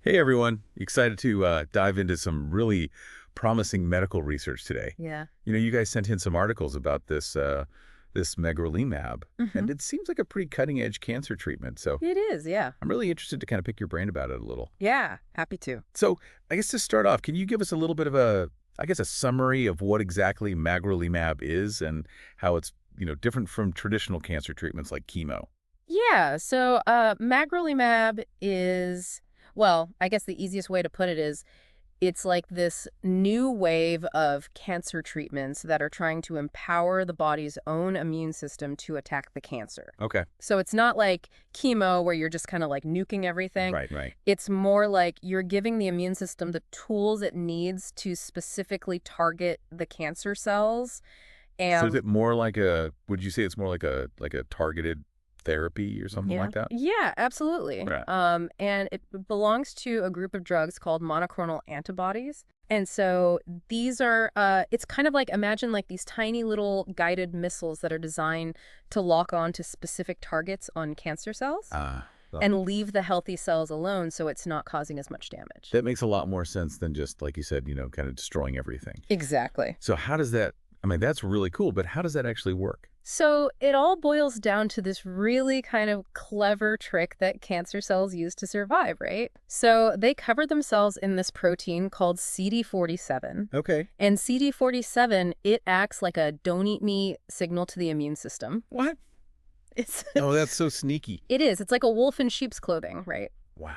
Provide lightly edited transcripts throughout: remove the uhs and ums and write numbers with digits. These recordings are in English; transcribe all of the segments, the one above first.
Hey everyone, excited to dive into some really promising medical research today. Yeah. You guys sent in some articles about this Magrolimab, hmm and it seems like a pretty cutting-edge cancer treatment. So It is, yeah. I'm really interested to kind of pick your brain about it a little. Yeah, happy to. So I guess to start off, can you give us a little bit of a summary of what exactly Magrolimab is and how it's, different from traditional cancer treatments like chemo? Yeah, so magrolimab is, well, I guess the easiest way to put it is it's like this new wave of cancer treatments that are trying to empower the body's own immune system to attack the cancer. Okay. So it's not like chemo where you're just kind of like nuking everything. Right, right. It's more like you're giving the immune system the tools it needs to specifically target the cancer cells. So is And it more like would you say it's more like a targeted therapy or something yeah. like that? Yeah, absolutely. Right. And it belongs to a group of drugs called monoclonal antibodies. And so these are, it's kind of like, imagine like these tiny little guided missiles that are designed to lock on to specific targets on cancer cells Well, and leave the healthy cells alone so it's not causing as much damage. that makes a lot more sense than just, like you said, kind of destroying everything. Exactly. So how does that, I mean, that's really cool, but how does that actually work? So it all boils down to this really kind of clever trick that cancer cells use to survive, right? So they cover themselves in this protein called CD47. Okay. And CD47, it acts like a don't eat me signal to the immune system. What? It's Oh, that's so sneaky. it is. It's like a wolf in sheep's clothing, right? Wow.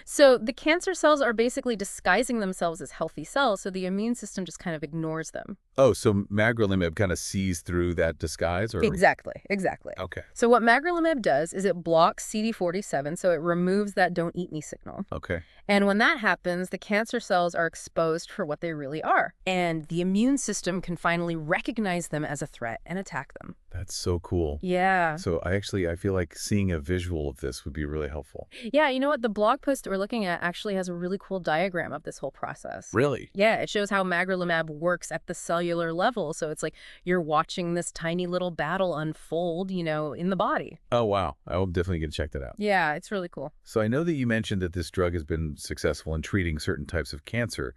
So the cancer cells are basically disguising themselves as healthy cells, so the immune system just kind of ignores them. Oh, so magrolimab kind of sees through that disguise or? Exactly, exactly. Okay. So what magrolimab does is it blocks CD47, so it removes that don't eat me signal. Okay. And when that happens, the cancer cells are exposed for what they really are. And the immune system can finally recognize them as a threat and attack them. That's so cool. Yeah. So I feel like seeing a visual of this would be really helpful. Yeah, you know what? The blog post that we're looking at actually has a really cool diagram of this whole process. Really? Yeah, it shows how magrolimab works at the cellular level. So it's like you're watching this tiny little battle unfold, in the body. Oh, wow. I'm definitely going to check that out. Yeah, it's really cool. So I know that you mentioned that this drug has been successful in treating certain types of cancer,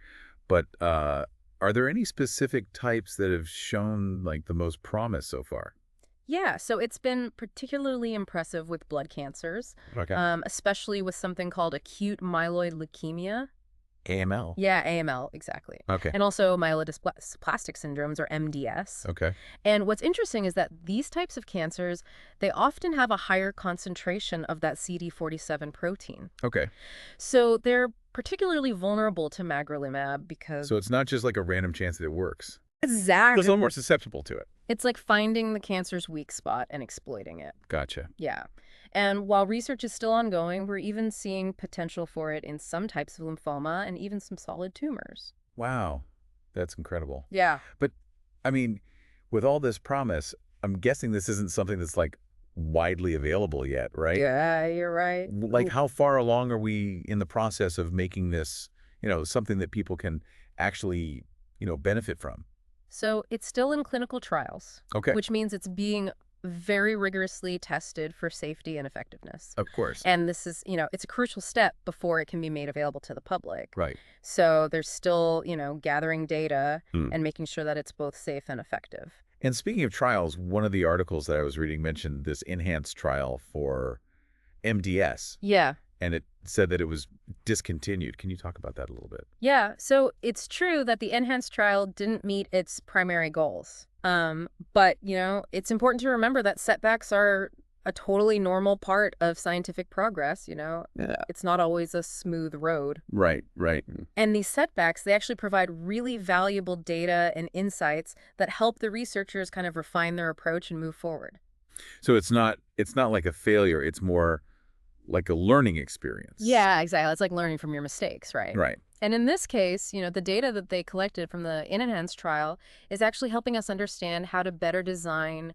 but are there any specific types that have shown like the most promise so far? Yeah, so it's been particularly impressive with blood cancers, Okay. especially with something called acute myeloid leukemia. AML. Yeah, AML, exactly. Okay. And also myelodysplastic syndromes, or MDS. Okay. And what's interesting is that these types of cancers, they often have a higher concentration of that CD47 protein. Okay. So they're particularly vulnerable to magrolimab because So it's not just like a random chance that it works. It's a exactly, little more susceptible to it. it's like finding the cancer's weak spot and exploiting it. Gotcha. Yeah. And while research is still ongoing, we're even seeing potential for it in some types of lymphoma and even some solid tumors. Wow. That's incredible. Yeah. But I mean, with all this promise, I'm guessing this isn't something that's like widely available yet, right? Yeah, you're right. Like how far along are we in the process of making this, something that people can actually, benefit from? So it's still in clinical trials, Okay. which means it's being very rigorously tested for safety and effectiveness. Of course. And this is, it's a crucial step before it can be made available to the public. Right. So there's still, gathering data Hmm. and making sure that it's both safe and effective. And speaking of trials, one of the articles that I was reading mentioned this enhanced trial for MDS, Yeah. and it said that it was discontinued. Can you talk about that a little bit? Yeah, so it's true that the enhanced trial didn't meet its primary goals. But, it's important to remember that setbacks are a totally normal part of scientific progress, Yeah. It's not always a smooth road. Right, right. And these setbacks, they actually provide really valuable data and insights that help the researchers kind of refine their approach and move forward. So it's not like a failure, it's more like a learning experience. Yeah, exactly. It's like learning from your mistakes, right? Right. And in this case, the data that they collected from the enhanced trial is actually helping us understand how to better design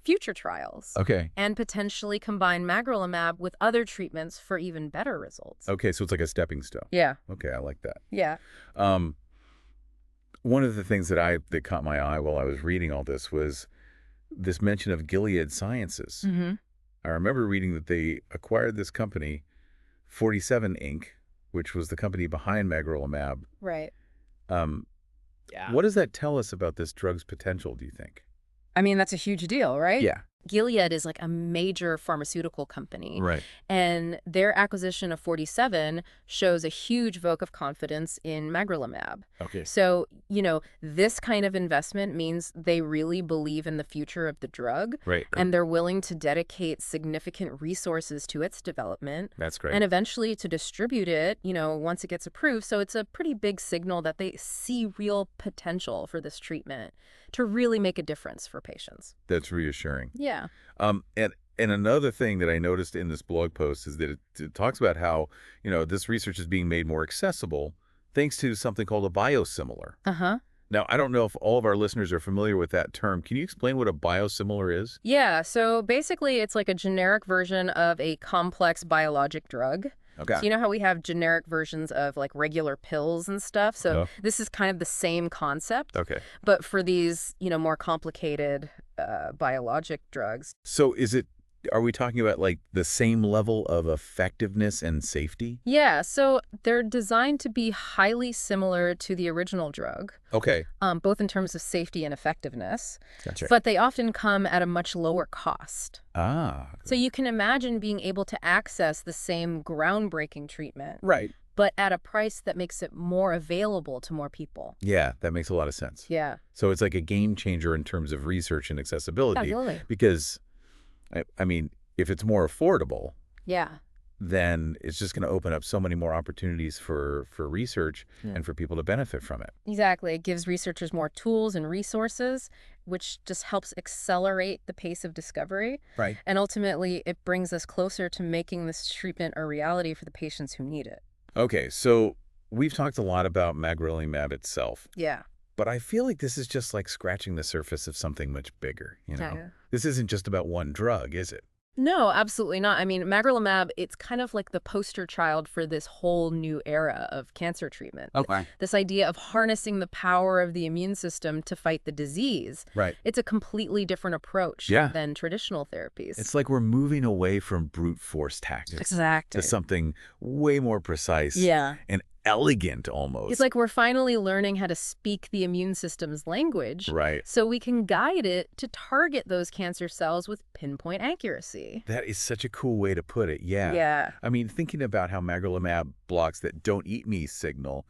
future trials Okay. and potentially combine magrolimab with other treatments for even better results. Okay, so it's like a stepping stone. Yeah, Okay, I like that. yeah. Um, one of the things that caught my eye while I was reading all this was this mention of Gilead Sciences. Mm-hmm. I remember reading that they acquired this company, 47 Inc., which was the company behind Magrolimab. Right. Um, Yeah. what does that tell us about this drug's potential, do you think? I mean, that's a huge deal, right? Yeah. Gilead is like a major pharmaceutical company, Right. and their acquisition of 47 shows a huge vote of confidence in Magrolimab. Okay. So, this kind of investment means they really believe in the future of the drug, Right. and they're willing to dedicate significant resources to its development That's great. and eventually to distribute it, once it gets approved. So it's a pretty big signal that they see real potential for this treatment to really make a difference for patients. That's reassuring. Yeah. And another thing that I noticed in this blog post is that it talks about how, this research is being made more accessible thanks to something called a biosimilar. Uh-huh. Now, I don't know if all of our listeners are familiar with that term. Can you explain what a biosimilar is? Yeah, so basically it's like a generic version of a complex biologic drug. Okay. So you know how we have generic versions of like regular pills and stuff? So Yeah. this is kind of the same concept, Okay. but for these, more complicated biologic drugs. So are we talking about like the same level of effectiveness and safety? Yeah, so they're designed to be highly similar to the original drug, Okay. both in terms of safety and effectiveness, Gotcha. but they often come at a much lower cost. Ah. So you can imagine being able to access the same groundbreaking treatment, Right. but at a price that makes it more available to more people. Yeah, that makes a lot of sense. Yeah. So it's like a game changer in terms of research and accessibility. Absolutely. Because, I mean, if it's more affordable, Yeah. then it's just going to open up so many more opportunities for research and for people to benefit from it. Exactly. It gives researchers more tools and resources, which just helps accelerate the pace of discovery. Right. And ultimately, it brings us closer to making this treatment a reality for the patients who need it. Okay, so we've talked a lot about Magrolimab itself, Yeah. but I feel like this is just like scratching the surface of something much bigger, Yeah. This isn't just about one drug, is it? No, absolutely not. I mean, Magrolimab, it's kind of like the poster child for this whole new era of cancer treatment. Okay. This idea of harnessing the power of the immune system to fight the disease. Right. It's a completely different approach Yeah. than traditional therapies. It's like we're moving away from brute force tactics Exactly. to something way more precise Yeah. and elegant almost. It's like we're finally learning how to speak the immune system's language. Right. So we can guide it to target those cancer cells with pinpoint accuracy. That is such a cool way to put it. Yeah. Yeah. I mean, thinking about how Magrolimab blocks that don't eat me signal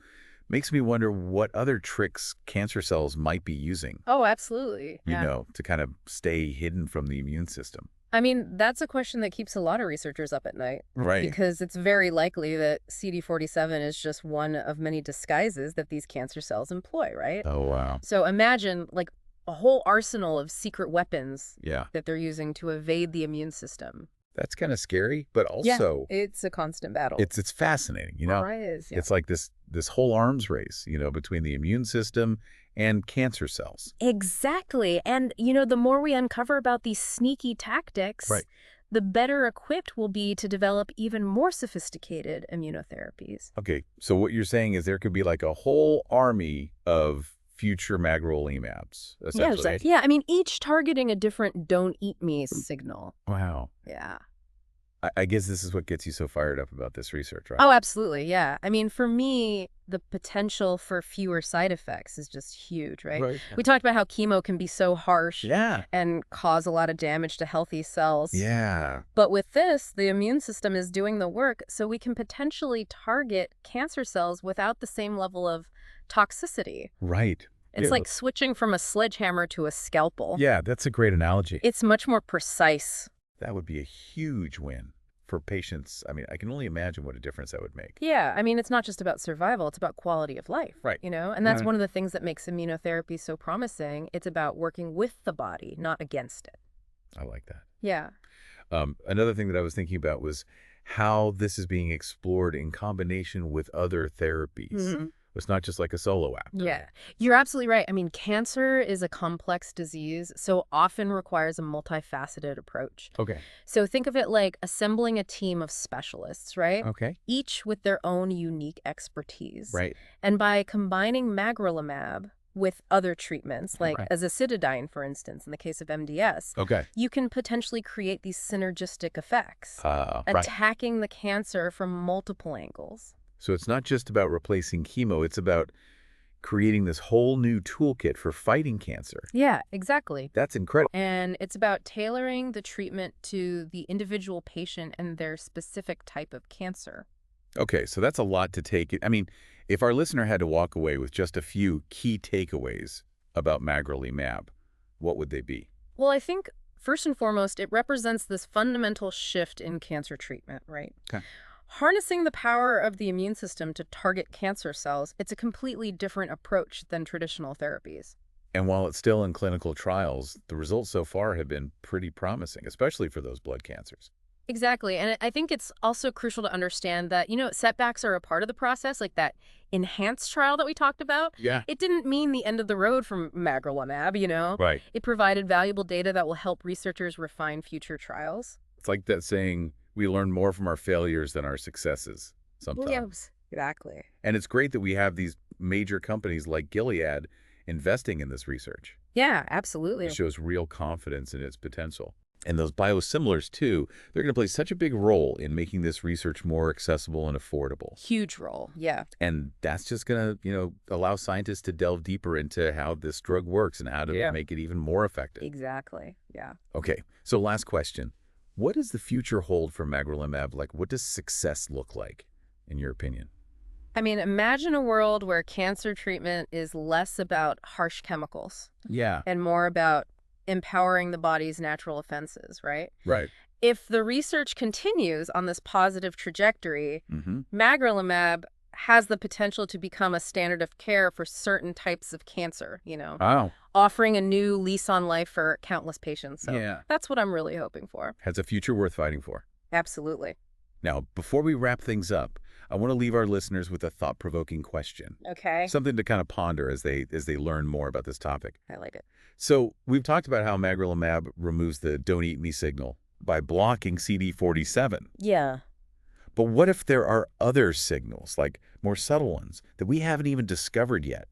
makes me wonder what other tricks cancer cells might be using, Oh, absolutely. to kind of stay hidden from the immune system. I mean, that's a question that keeps a lot of researchers up at night. Right. Because it's very likely that CD47 is just one of many disguises that these cancer cells employ, right? Oh, wow. So imagine like a whole arsenal of secret weapons Yeah. that they're using to evade the immune system. That's kind of scary, but also It's a constant battle. it's fascinating, Right, yeah. It's like this whole arms race, between the immune system and cancer cells. Exactly. And, the more we uncover about these sneaky tactics, Right. the better equipped we'll be to develop even more sophisticated immunotherapies. Okay, so what you're saying is there could be like a whole army of future Magrolimabs, essentially. Yeah, I mean, each targeting a different don't eat me signal. Wow. Yeah. I guess this is what gets you so fired up about this research, right? Oh, absolutely. Yeah. I mean, for me, the potential for fewer side effects is just huge, right? Right. We talked about how chemo can be so harsh Yeah. and cause a lot of damage to healthy cells. Yeah. But with this, the immune system is doing the work, so we can potentially target cancer cells without the same level of toxicity. Right. It's Yeah. like switching from a sledgehammer to a scalpel. Yeah, that's a great analogy. It's much more precise. That would be a huge win for patients. I mean, I can only imagine what a difference that would make. Yeah, I mean, it's not just about survival, it's about quality of life. Right. And that's Right. one of the things that makes immunotherapy so promising. It's about working with the body, not against it. I like that. Yeah. Another thing that I was thinking about was how this is being explored in combination with other therapies. Mhm. It's not just like a solo act. Yeah, you're absolutely right. I mean, cancer is a complex disease, so often requires a multifaceted approach. Okay. So think of it like assembling a team of specialists, right? Okay. Each with their own unique expertise. Right. And by combining Magrolimab with other treatments, like Right. azacitidine, for instance, in the case of MDS, Okay. you can potentially create these synergistic effects, Right. attacking the cancer from multiple angles. So it's not just about replacing chemo, it's about creating this whole new toolkit for fighting cancer. Yeah, exactly. That's incredible. And it's about tailoring the treatment to the individual patient and their specific type of cancer. Okay, so that's a lot to take. I mean, if our listener had to walk away with just a few key takeaways about Magrolimab, what would they be? Well, I think first and foremost, it represents this fundamental shift in cancer treatment, right? Okay. Harnessing the power of the immune system to target cancer cells, it's a completely different approach than traditional therapies. And while it's still in clinical trials, the results so far have been pretty promising, especially for those blood cancers. Exactly. And I think it's also crucial to understand that, setbacks are a part of the process, like that enhanced trial that we talked about. Yeah. It didn't mean the end of the road for magrolimab. Right. It provided valuable data that will help researchers refine future trials. It's like that saying, we learn more from our failures than our successes sometimes. Yes, exactly. And it's great that we have these major companies like Gilead investing in this research. Yeah, absolutely. It shows real confidence in its potential. And those biosimilars, too, they're going to play such a big role in making this research more accessible and affordable. Huge role, yeah. And that's just going to, allow scientists to delve deeper into how this drug works and how to make it even more effective. Exactly, yeah. Okay, so last question. What does the future hold for Magrolimab? Like, what does success look like, in your opinion? I mean, imagine a world where cancer treatment is less about harsh chemicals Yeah. and more about empowering the body's natural defenses, right? Right. If the research continues on this positive trajectory, Mm-hmm. magrolimab has the potential to become a standard of care for certain types of cancer, Oh. offering a new lease on life for countless patients. So Yeah. that's what I'm really hoping for. Has a future worth fighting for. Absolutely. Now, before we wrap things up, I want to leave our listeners with a thought-provoking question. Okay. Something to kind of ponder as they learn more about this topic. I like it. So we've talked about how Magrolimab removes the don't eat me signal by blocking CD47. Yeah. But what if there are other signals, like more subtle ones, that we haven't even discovered yet?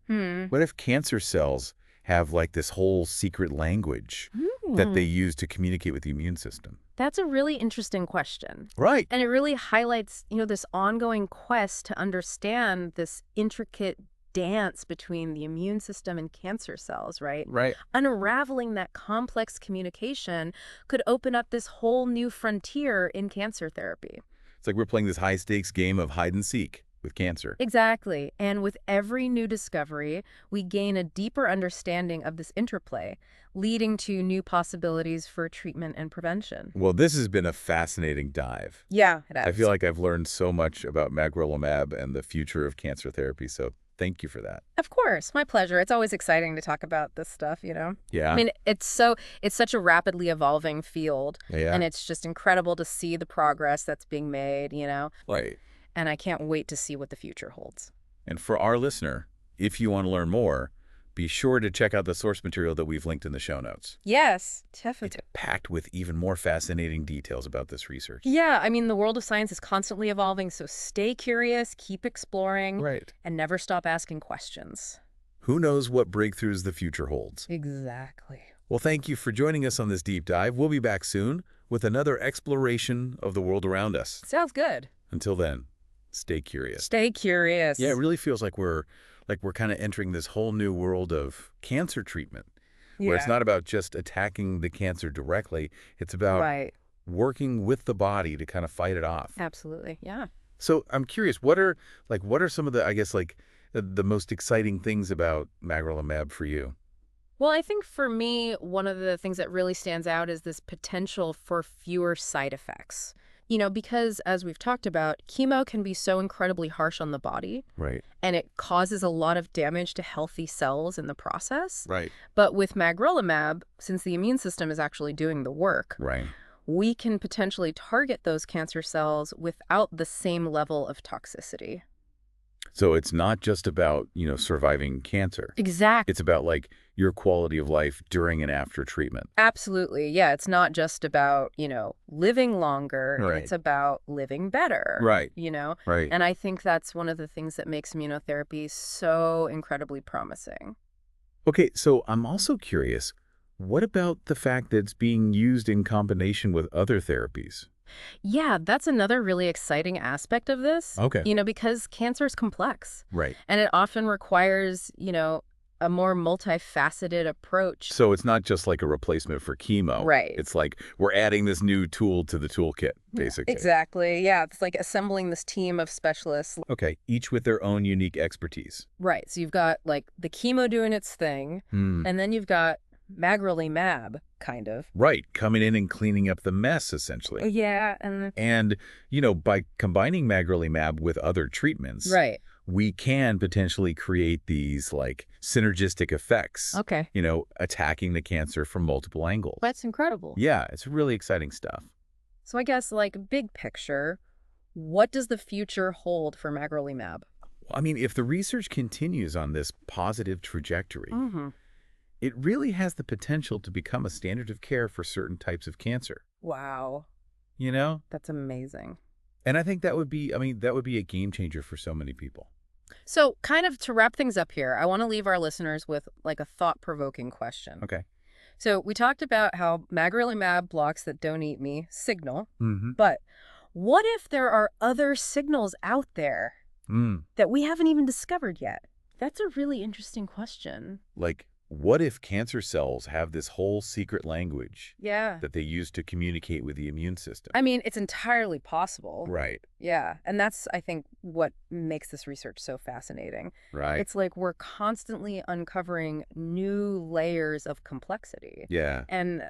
What if cancer cells have like this whole secret language that they use to communicate with the immune system? That's a really interesting question. Right. And it really highlights, this ongoing quest to understand this intricate dance between the immune system and cancer cells, right? Right. Unraveling that complex communication could open up this whole new frontier in cancer therapy. It's like we're playing this high-stakes game of hide and seek with cancer. Exactly. And with every new discovery, we gain a deeper understanding of this interplay, leading to new possibilities for treatment and prevention. Well, this has been a fascinating dive. Yeah, it has. I feel like I've learned so much about Magrolimab and the future of cancer therapy, so thank you for that. Of course, my pleasure. It's always exciting to talk about this stuff, Yeah. I mean, it's such a rapidly evolving field, Yeah. and it's just incredible to see the progress that's being made, Right. and I can't wait to see what the future holds. And for our listener, if you want to learn more, be sure to check out the source material that we've linked in the show notes. Yes, It's definitely. packed with even more fascinating details about this research. Yeah, I mean, the world of science is constantly evolving, so stay curious, keep exploring, Right. and never stop asking questions. Who knows what breakthroughs the future holds? Exactly. Well, thank you for joining us on this deep dive. We'll be back soon with another exploration of the world around us. Sounds good. Until then, stay curious. Stay curious. Yeah, it really feels like we're kind of entering this whole new world of cancer treatment, where it's not about just attacking the cancer directly. It's about Right. working with the body to kind of fight it off. Absolutely. Yeah. So I'm curious, what are some of the, I guess, the most exciting things about Magrolimab for you? Well, I think for me, one of the things that really stands out is this potential for fewer side effects. Because as we've talked about, chemo can be so incredibly harsh on the body, Right. and it causes a lot of damage to healthy cells in the process. Right. But with magrolimab, since the immune system is actually doing the work, Right. we can potentially target those cancer cells without the same level of toxicity. So it's not just about, surviving cancer. Exactly. It's about your quality of life during and after treatment. Absolutely. Yeah, it's not just about, living longer. Right. It's about living better. Right. Right. And I think that's one of the things that makes immunotherapy so incredibly promising. Okay, so I'm also curious, what about the fact that it's being used in combination with other therapies? Yeah, that's another really exciting aspect of this. Okay. Because cancer is complex Right. and it often requires, a more multifaceted approach. So it's not just like a replacement for chemo. Right. It's like we're adding this new tool to the toolkit, basically. Exactly. Yeah, it's like assembling this team of specialists. Okay, each with their own unique expertise. Right. So you've got like the chemo doing its thing, and then you've got Magrolimab, kind of. Right, coming in and cleaning up the mess, essentially. Yeah, And, by combining Magrolimab with other treatments, right. we can potentially create these, like, synergistic effects. Okay. Attacking the cancer from multiple angles. That's incredible. Yeah, it's really exciting stuff. So I guess, like, big picture, what does the future hold for Magrolimab? I mean, if the research continues on this positive trajectory, it really has the potential to become a standard of care for certain types of cancer. Wow. You know? That's amazing. And I think that would be a game changer for so many people. So kind of to wrap things up here, I want to leave our listeners with like a thought-provoking question. Okay. So we talked about how Magrolimab blocks that don't eat me signal, but what if there are other signals out there that we haven't even discovered yet? That's a really interesting question. Like, what if cancer cells have this whole secret language that they use to communicate with the immune system? I mean, it's entirely possible. Right. Yeah. And that's, I think, what makes this research so fascinating. Right. It's like we're constantly uncovering new layers of complexity. Yeah. And,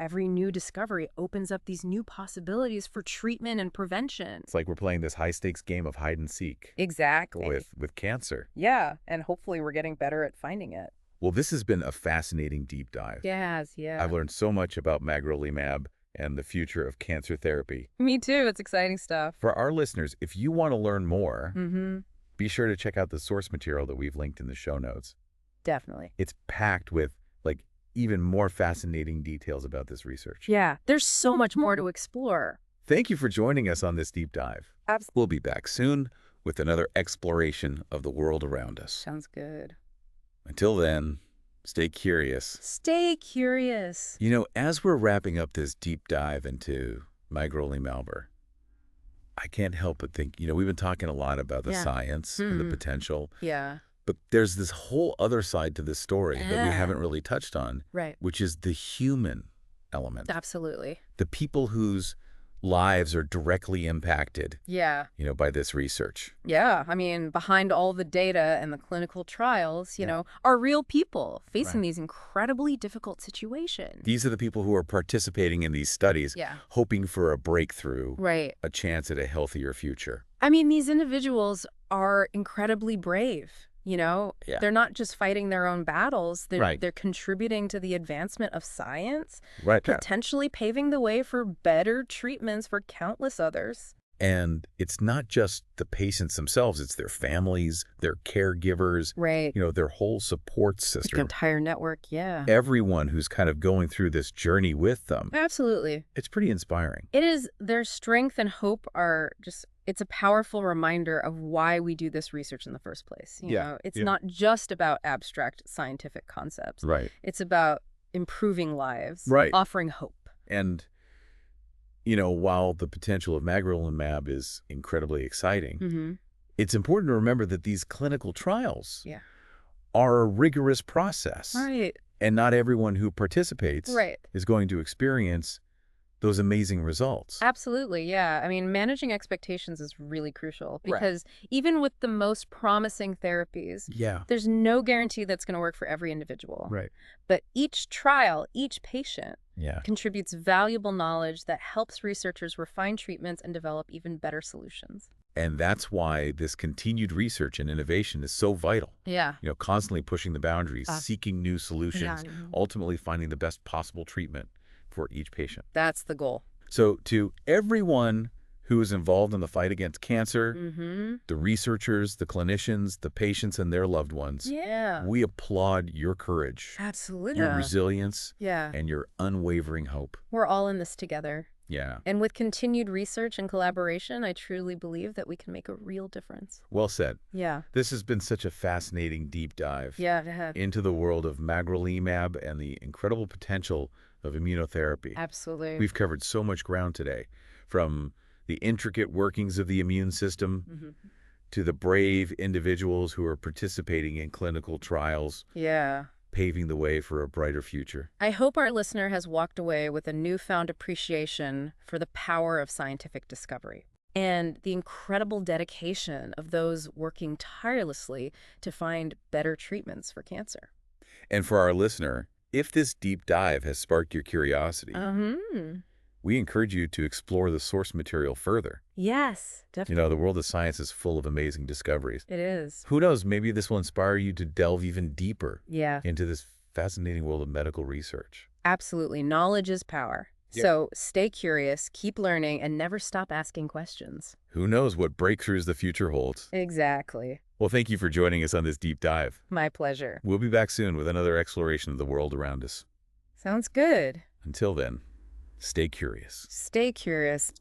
every new discovery opens up these new possibilities for treatment and prevention. It's like we're playing this high-stakes game of hide and seek. Exactly. With cancer. Yeah. And hopefully we're getting better at finding it. Well, this has been a fascinating deep dive. Yes, yeah. I've learned so much about Magrolimab and the future of cancer therapy. Me too. It's exciting stuff. For our listeners, if you want to learn more, be sure to check out the source material that we've linked in the show notes. Definitely. It's packed with, like, even more fascinating details about this research. Yeah, there's so much more to explore. Thank you for joining us on this deep dive. Absolutely. We'll be back soon with another exploration of the world around us. Sounds good. Until then, stay curious. Stay curious. As we're wrapping up this deep dive into Magrolimab, I can't help but think, we've been talking a lot about the science and the potential. Yeah. But there's this whole other side to this story that we haven't really touched on, right? Which is the human element. Absolutely. The people whose lives are directly impacted, yeah, by this research. Yeah. I mean, behind all the data and the clinical trials, are real people facing these incredibly difficult situations. These are the people who are participating in these studies, hoping for a breakthrough, a chance at a healthier future. I mean, these individuals are incredibly brave. They're not just fighting their own battles. They're contributing to the advancement of science, potentially paving the way for better treatments for countless others. And it's not just the patients themselves, it's their families, their caregivers, their whole support system. The entire network, Everyone who's kind of going through this journey with them. Absolutely. It's pretty inspiring. It is. Their strength and hope are just, it's a powerful reminder of why we do this research in the first place. It's not just about abstract scientific concepts. Right. It's about improving lives, offering hope. And while the potential of Magrolimab is incredibly exciting, it's important to remember that these clinical trials are a rigorous process. Right. And not everyone who participates is going to experience those amazing results. Absolutely, yeah. I mean, managing expectations is really crucial because even with the most promising therapies, there's no guarantee that's going to work for every individual. Right. But each trial, each patient contributes valuable knowledge that helps researchers refine treatments and develop even better solutions. And that's why this continued research and innovation is so vital. Yeah. Constantly pushing the boundaries, seeking new solutions, ultimately finding the best possible treatment for each patient. That's the goal. So to everyone who is involved in the fight against cancer, the researchers, the clinicians, the patients, and their loved ones, we applaud your courage, absolutely, your resilience, and your unwavering hope. We're all in this together. Yeah. And with continued research and collaboration, I truly believe that we can make a real difference. Well said. Yeah. This has been such a fascinating deep dive it into the world of Magrolimab and the incredible potential of immunotherapy. Absolutely. We've covered so much ground today, from the intricate workings of the immune system to the brave individuals who are participating in clinical trials, Yeah. paving the way for a brighter future. I hope our listener has walked away with a newfound appreciation for the power of scientific discovery and the incredible dedication of those working tirelessly to find better treatments for cancer. And for our listener, if this deep dive has sparked your curiosity, we encourage you to explore the source material further. Yes, You definitely. know, the world of science is full of amazing discoveries. It is. Who knows, maybe this will inspire you to delve even deeper Yeah, into this fascinating world of medical research. absolutely. Knowledge is power. Yeah. So stay curious, keep learning, and never stop asking questions. Who knows what breakthroughs the future holds? Exactly. Well, thank you for joining us on this deep dive. My pleasure. We'll be back soon with another exploration of the world around us. Sounds good. Until then, stay curious. Stay curious.